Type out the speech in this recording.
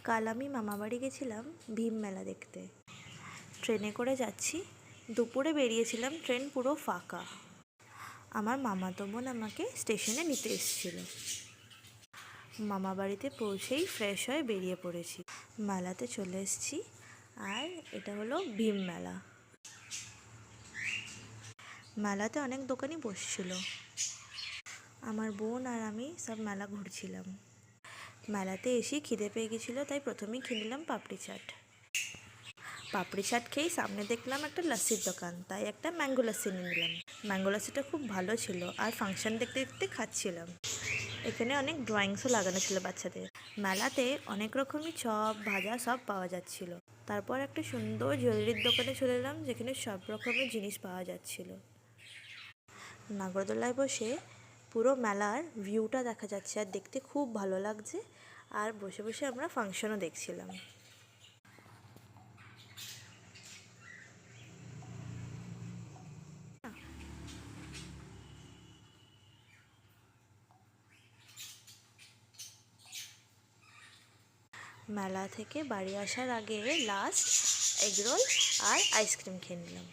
কাল আমি মামাবাড়ি গেছিলাম ভীম মেলা দেখতে। ট্রেনে করে যাচ্ছি, দুপুরে বেরিয়েছিলাম, ট্রেন পুরো ফাঁকা। আমার মামাতো বোন আমাকে স্টেশনে নিতে এসেছিল। মামাবাড়িতে পৌঁছেই ফ্রেশ হয়ে বেরিয়ে পড়েছি। মেলাতে চলে এসেছি, আর এটা হলো ভীম মেলা। মেলাতে অনেক দোকানই বসছিল। আমার বোন আর আমি সব মেলা ঘুরছিলাম। মেলাতে এসেই খিদে পেয়ে গেছিলো, তাই প্রথমেই খেয়ে নিলাম পাপড়ি চাট। পাপড়ি চাট খেয়েই সামনে দেখলাম একটা লস্যির দোকান, তাই একটা ম্যাঙ্গো লস্যি নিয়ে নিলাম। ম্যাঙ্গো লস্যিটা খুব ভালো ছিল, আর ফাংশন দেখতে দেখতে খাচ্ছিলাম। এখানে অনেক ড্রয়িংসও লাগানো ছিল বাচ্চাদের। মেলাতে অনেক রকমই চপ ভাজা সব পাওয়া যাচ্ছিল। তারপর একটা সুন্দর জুয়েলারির দোকানে চলে এলাম, যেখানে সব রকমের জিনিস পাওয়া যাচ্ছিল। নাগরদোলায় বসে পুরো মেলার ভিউটা দেখা যাচ্ছে, আর দেখতে খুব ভালো লাগছে। আর বসে বসে আমরা ফাংশনও দেখছিলাম। মেলা থেকে বাড়ি আসার আগে লাস্ট এগরোল আর আইসক্রিম খেয়ে নিলাম।